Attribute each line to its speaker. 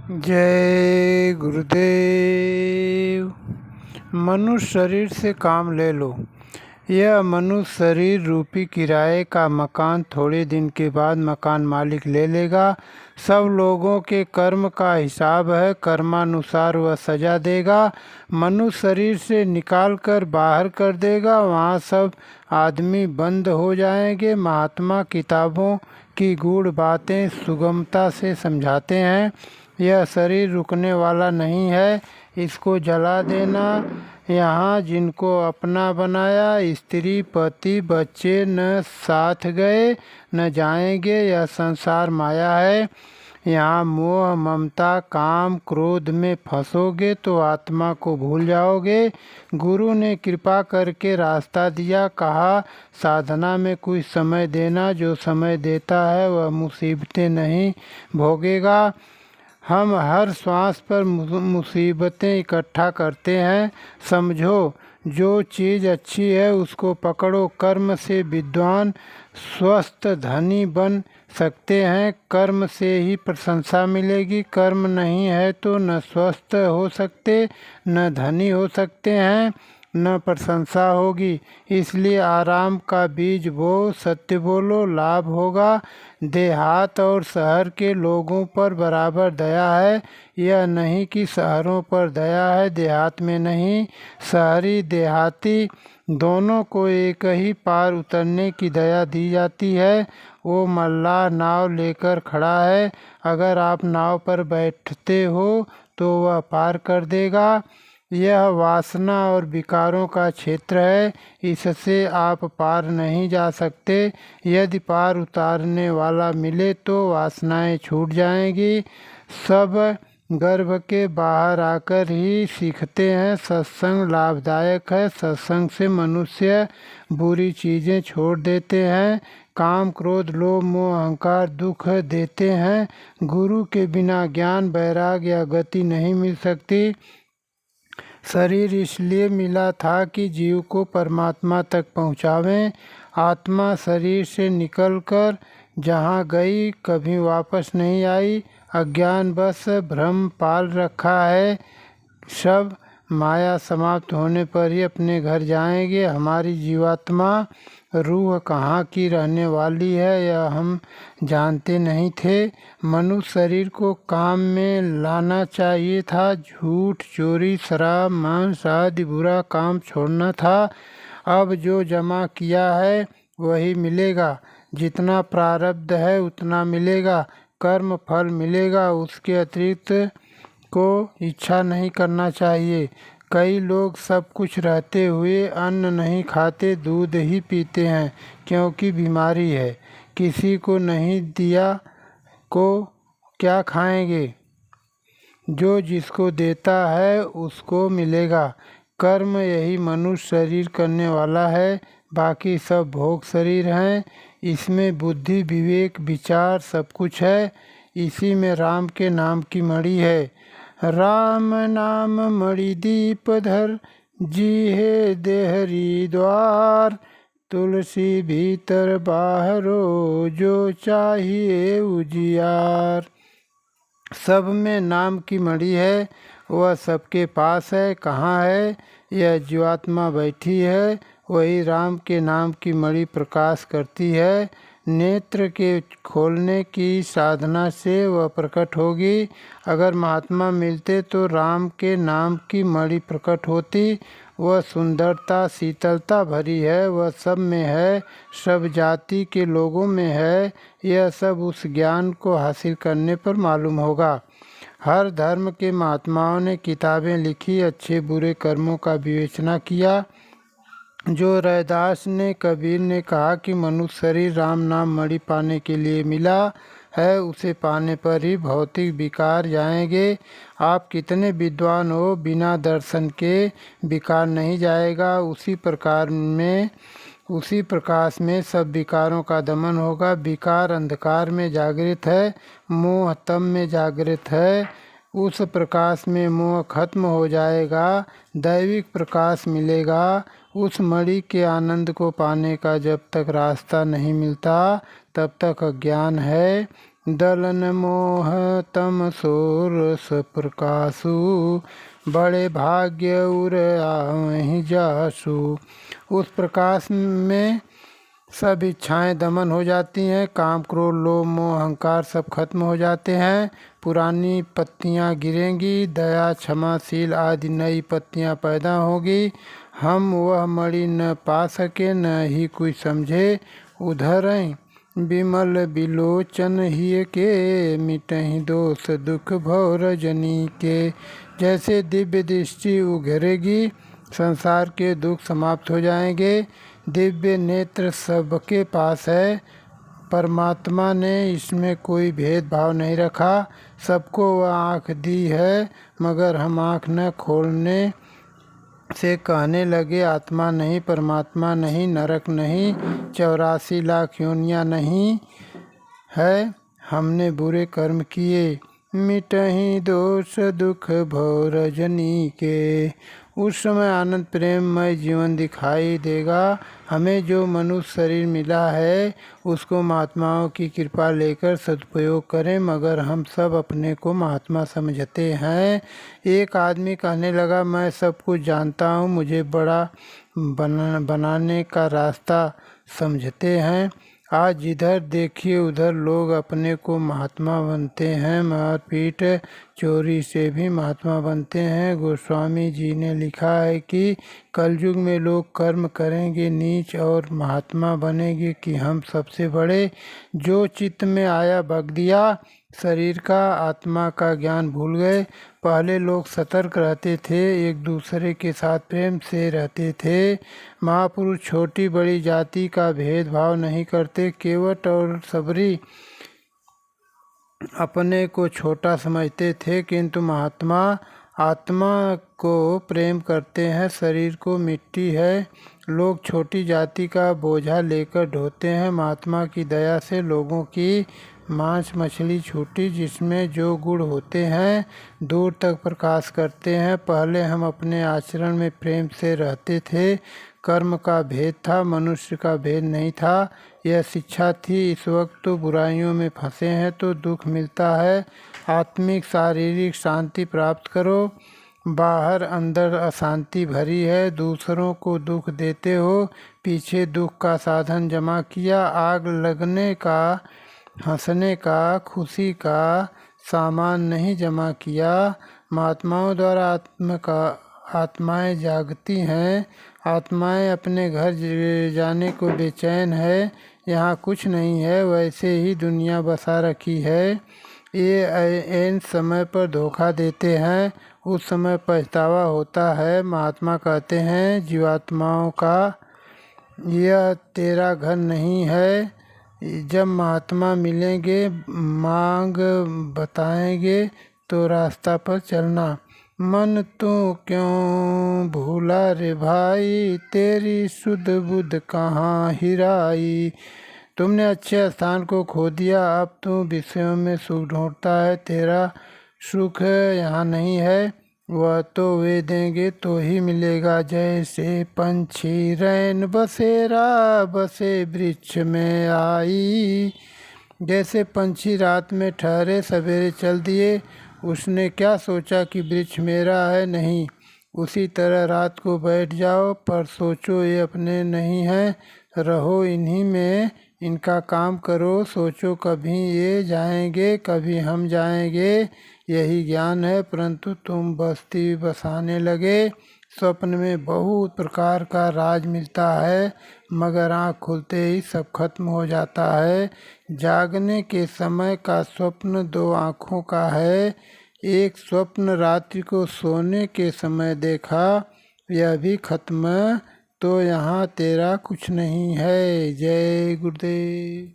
Speaker 1: जय गुरुदेव। मनुष्य शरीर से काम ले लो। यह मनुष्य शरीर रूपी किराए का मकान थोड़े दिन के बाद मकान मालिक ले लेगा। सब लोगों के कर्म का हिसाब है, कर्मानुसार वह सजा देगा। मनुष्य शरीर से निकाल कर बाहर कर देगा, वहाँ सब आदमी बंद हो जाएंगे। महात्मा किताबों की गूढ़ बातें सुगमता से समझाते हैं। यह शरीर रुकने वाला नहीं है, इसको जला देना। यहाँ जिनको अपना बनाया, स्त्री पति बच्चे न साथ गए न जाएंगे। यह संसार माया है। यहाँ मोह ममता काम क्रोध में फंसोगे तो आत्मा को भूल जाओगे। गुरु ने कृपा करके रास्ता दिया, कहा साधना में कुछ समय देना। जो समय देता है वह मुसीबतें नहीं भोगेगा। हम हर श्वास पर मुसीबतें इकट्ठा करते हैं। समझो, जो चीज़ अच्छी है उसको पकड़ो। कर्म से विद्वान स्वस्थ धनी बन सकते हैं। कर्म से ही प्रशंसा मिलेगी। कर्म नहीं है तो न स्वस्थ हो सकते, न धनी हो सकते हैं, न प्रशंसा होगी। इसलिए आराम का बीज बो, सत्य बोलो, लाभ होगा। देहात और शहर के लोगों पर बराबर दया है। यह नहीं कि शहरों पर दया है, देहात में नहीं। शहरी देहाती दोनों को एक ही पार उतरने की दया दी जाती है। वो मल्लाह नाव लेकर खड़ा है, अगर आप नाव पर बैठते हो तो वह पार कर देगा। यह वासना और विकारों का क्षेत्र है, इससे आप पार नहीं जा सकते। यदि पार उतारने वाला मिले तो वासनाएं छूट जाएंगी। सब गर्भ के बाहर आकर ही सीखते हैं। सत्संग लाभदायक है। सत्संग से मनुष्य बुरी चीज़ें छोड़ देते हैं। काम क्रोध लोभ मोह अहंकार दुख देते हैं। गुरु के बिना ज्ञान वैराग्य या गति नहीं मिल सकती। शरीर इसलिए मिला था कि जीव को परमात्मा तक पहुँचावें। आत्मा शरीर से निकलकर जहाँ गई कभी वापस नहीं आई। अज्ञान बस भ्रम पाल रखा है। सब माया समाप्त होने पर ही अपने घर जाएंगे। हमारी जीवात्मा रूह कहाँ की रहने वाली है यह हम जानते नहीं थे। मनुष्य शरीर को काम में लाना चाहिए था। झूठ चोरी शराब मांस आदि बुरा काम छोड़ना था। अब जो जमा किया है वही मिलेगा। जितना प्रारब्ध है उतना मिलेगा। कर्म फल मिलेगा, उसके अतिरिक्त को इच्छा नहीं करना चाहिए। कई लोग सब कुछ रहते हुए अन्न नहीं खाते, दूध ही पीते हैं क्योंकि बीमारी है। किसी को नहीं दिया को क्या खाएंगे? जो जिसको देता है उसको मिलेगा। कर्म यही मनुष्य शरीर करने वाला है, बाकी सब भोग शरीर हैं। इसमें बुद्धि विवेक विचार सब कुछ है। इसी में राम के नाम की मणि है। राम नाम मणि दीप धर, जी है देहरी द्वार। तुलसी भीतर बाहरो, जो चाहिए उजियार। सब में नाम की मणि है, वह सबके पास है। कहाँ है? यह जीवात्मा बैठी है, वही राम के नाम की मणि प्रकाश करती है। नेत्र के खोलने की साधना से वह प्रकट होगी। अगर महात्मा मिलते तो राम के नाम की मणि प्रकट होती। वह सुंदरता शीतलता भरी है, वह सब में है, सब जाति के लोगों में है। यह सब उस ज्ञान को हासिल करने पर मालूम होगा। हर धर्म के महात्माओं ने किताबें लिखी, अच्छे बुरे कर्मों का विवेचना किया। जो रैदास ने कबीर ने कहा कि मनुष्य शरीर राम नाम मणि पाने के लिए मिला है, उसे पाने पर ही भौतिक विकार जाएंगे। आप कितने विद्वान हो, बिना दर्शन के विकार नहीं जाएगा। उसी प्रकाश में सब विकारों का दमन होगा। विकार अंधकार में जागृत है, मोह तम में जागृत है। उस प्रकाश में मोह खत्म हो जाएगा, दैविक प्रकाश मिलेगा। उस मणि के आनंद को पाने का जब तक रास्ता नहीं मिलता तब तक अज्ञान है। दलन मोह तम सोरस प्रकाशु, बड़े भाग्य उर आवहीं जासु। उस प्रकाश में सब इच्छाएं दमन हो जाती हैं, काम क्रोध लोभ मोह अहंकार सब खत्म हो जाते हैं। पुरानी पत्तियां गिरेंगी, दया क्षमाशील आदि नई पत्तियां पैदा होगी। हम वह मणि न पा सके, न ही कोई समझे। उधर विमल बिलोचन ही के, मिटहि दोष दुख भव रजनी के। जैसे दिव्य दृष्टि उघरेगी, संसार के दुख समाप्त हो जाएंगे। दिव्य नेत्र सबके पास है। परमात्मा ने इसमें कोई भेदभाव नहीं रखा, सबको वह आँख दी है। मगर हम आँख न खोलने से कहने लगे आत्मा नहीं, परमात्मा नहीं, नरक नहीं, 84 लाख योनियाँ नहीं है। हमने बुरे कर्म किए, मिटहि दोष दुख भव रजनी के। उस समय आनंद प्रेममय जीवन दिखाई देगा। हमें जो मनुष्य शरीर मिला है उसको महात्माओं की कृपा लेकर सदुपयोग करें, मगर हम सब अपने को महात्मा समझते हैं। एक आदमी कहने लगा, मैं सब कुछ जानता हूँ, मुझे बड़ा बनाने का रास्ता समझते हैं। आज जिधर देखिए उधर लोग अपने को महात्मा बनते हैं, मारपीट चोरी से भी महात्मा बनते हैं। गोस्वामी जी ने लिखा है कि कलयुग में लोग कर्म करेंगे नीच और महात्मा बनेंगे कि हम सबसे बड़े। जो चित्त में आया बग दिया, शरीर का आत्मा का ज्ञान भूल गए। पहले लोग सतर्क रहते थे, एक दूसरे के साथ प्रेम से रहते थे। महापुरुष छोटी बड़ी जाति का भेदभाव नहीं करते। केवट और सबरी अपने को छोटा समझते थे, किंतु महात्मा आत्मा को प्रेम करते हैं, शरीर को मिट्टी है। लोग छोटी जाति का बोझा लेकर ढोते हैं। महात्मा की दया से लोगों की मांस मछली छूटी, जिसमें जो गुण होते हैं दूर तक प्रकाश करते हैं। पहले हम अपने आचरण में प्रेम से रहते थे। कर्म का भेद था, मनुष्य का भेद नहीं था। यह शिक्षा थी। इस वक्त तो बुराइयों में फंसे हैं तो दुख मिलता है। आत्मिक शारीरिक शांति प्राप्त करो। बाहर अंदर अशांति भरी है, दूसरों को दुख देते हो। पीछे दुख का साधन जमा किया, आग लगने का, हंसने का, खुशी का सामान नहीं जमा किया। महात्माओं द्वारा आत्माएं जागती हैं। आत्माएं अपने घर जाने को बेचैन है। यहाँ कुछ नहीं है, वैसे ही दुनिया बसा रखी है। ये ऐन समय पर धोखा देते हैं, उस समय पछतावा होता है। महात्मा कहते हैं जीवात्माओं का, यह तेरा घर नहीं है। जब महात्मा मिलेंगे, मांग बताएंगे तो रास्ता पर चलना। मन तो क्यों भूला रे भाई, तेरी सुध बुध कहाँ हिराई। तुमने अच्छे स्थान को खो दिया, अब तू विषयों में सुख ढूंढता है। तेरा सुख यहाँ नहीं है, वह तो वे देंगे तो ही मिलेगा। जैसे पंछी रैन बसेरा, बसे वृक्ष में आई। जैसे पंछी रात में ठहरे, सवेरे चल दिए, उसने क्या सोचा कि वृक्ष मेरा है, नहीं। उसी तरह रात को बैठ जाओ पर सोचो ये अपने नहीं हैं। रहो इन्हीं में, इनका काम करो। सोचो कभी ये जाएंगे, कभी हम जाएंगे, यही ज्ञान है। परंतु तुम बस्ती बसाने लगे। स्वप्न में बहुत प्रकार का राज मिलता है, मगर आँख खुलते ही सब खत्म हो जाता है। जागने के समय का स्वप्न दो आँखों का है। एक स्वप्न रात्रि को सोने के समय देखा, यह भी खत्म, तो यहाँ तेरा कुछ नहीं है। जय गुरुदेव।